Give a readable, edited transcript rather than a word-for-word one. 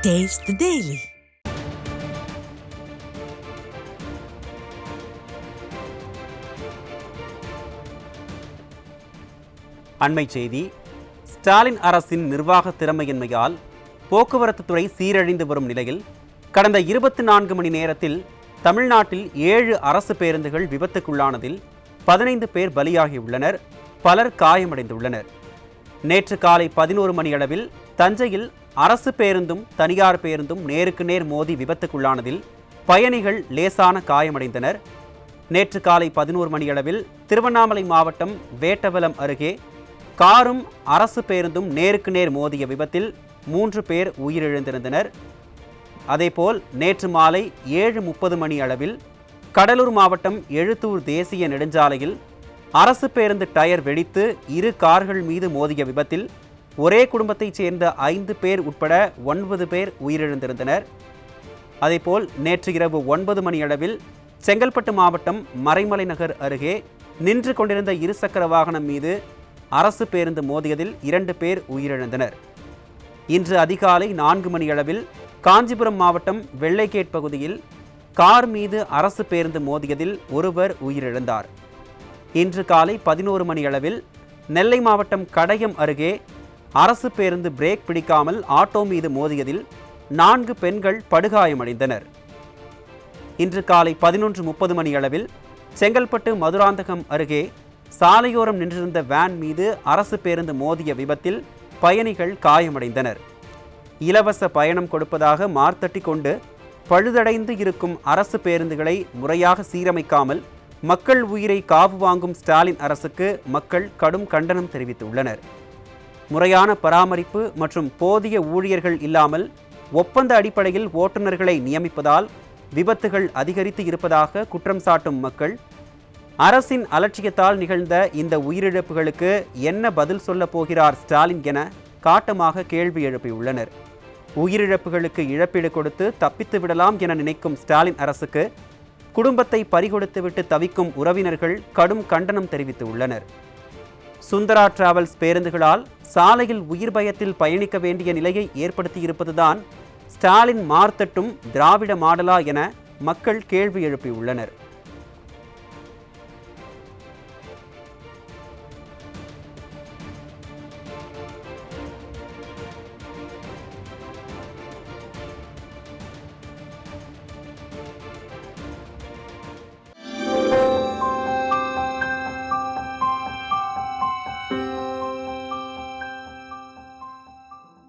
Taste the Daily. அண்மை செய்தி. ஸ்டாலின் அரசின் நிர்வாக திறமையின்மையால் போக்குவரத்து துறை சீரழிந்து வரும் நிலையில் கடந்த 24 மணி நேரத்தில் தமிழ்நாட்டில் 7 அரசு பேருந்துகள் விபத்துக்குள்ளானதில் 15 பேர் பலியாகியுள்ளனர், பலர் காயமடைந்துள்ளனர். நேற்று காலை 11 மணி அளவில் தஞ்சையில் அரசு பேருந்தும் தனியார் பேருந்தும் நேருக்கு நேர் மோதி விபத்துக்குள்ளானதில் பயணிகள் லேசான காயமடைந்தனர். நேற்று காலை 11 மணி அளவில் திருவண்ணாமலை மாவட்டம் வேட்டவலம் அருகே காரும் அரசு பேருந்தும் நேருக்கு நேர் மோதிய விபத்தில் 3 பேர் உயிரிழந்திருந்தனர். அதேபோல் நேற்று மாலை 7:30 மணி அளவில் கடலூர் மாவட்டம் எழுத்தூர் தேசிய நெடுஞ்சாலையில் அரசு பேருந்து டயர் வெடித்து 2 கார்கள் மீது மோதிய விபத்தில் ஒரே குடும்பத்தைச் சேர்ந்த 5 பேர் உட்பட 9 பேர் உயிரிழந்திருந்தனர். அதேபோல் நேற்று இரவு 9 மணி அளவில் செங்கல்பட்டு மாவட்டம் மறைமலை நகர் அருகே நின்று கொண்டிருந்த இருசக்கர வாகனம் மீது அரசு பேருந்து மோதியதில் 2 பேர் உயிரிழந்தனர். இன்று அதிகாலை 4 மணி அளவில் காஞ்சிபுரம் மாவட்டம் வெள்ளைக்கேட் பகுதியில் கார் மீது அரசு பேருந்து மோதியதில் ஒருவர் உயிரிழந்தார். இன்று காலை 11 மணி அளவில் நெல்லை மாவட்டம் கடையம் அருகே அரசு பேருந்து பிரேக் பிடிக்காமல் ஆட்டோ மீது மோதியதில் 4 பெண்கள் படுகாயமடைந்தனர். இன்று காலை 11:30 மணி அளவில் செங்கல்பட்டு மதுராந்தகம் அருகே சாலையோரம் நின்றிருந்த வேன் மீது அரசு பேருந்து மோதிய விபத்தில் பயணிகள் காயமடைந்தனர். இலவச பயணம் கொடுப்பதாக மார்த்தட்டி கொண்டு பழுதடைந்து இருக்கும் அரசு பேருந்துகளை முறையாக சீரமைக்காமல் மக்கள் உயிரை காவு வாங்கும் ஸ்டாலின் அரசுக்கு மக்கள் கடும் கண்டனம் தெரிவித்துள்ளனர். முறையான பராமரிப்பு மற்றும் போதிய ஊழியர்கள் இல்லாமல் ஒப்பந்த அடிப்படையில் ஓட்டுநர்களை நியமிப்பதால் விபத்துகள் அதிகரித்து இருப்பதாக குற்றம் சாட்டும் மக்கள் அரசின் அலட்சியத்தால் நிகழ்ந்த இந்த உயிரிழப்புகளுக்கு என்ன பதில் சொல்ல போகிறார் ஸ்டாலின் என காட்டமாக கேள்வி எழுப்பியுள்ளனர். உயிரிழப்புகளுக்கு இழப்பீடு கொடுத்து தப்பித்து விடலாம் என நினைக்கும் ஸ்டாலின் அரசுக்கு குடும்பத்தை பறிகொடுத்துவிட்டு தவிக்கும் உறவினர்கள் கடும் கண்டனம் தெரிவித்துள்ளனர். சுந்தரா டிராவல்ஸ் பேருந்துகளால் சாலையில் உயிர் பயத்தில் பயணிக்க வேண்டிய நிலையை ஏற்படுத்தியிருப்பதுதான் ஸ்டாலின் மார்த்தட்டும் திராவிட மாடலா என மக்கள் கேள்வி எழுப்பியுள்ளனர்.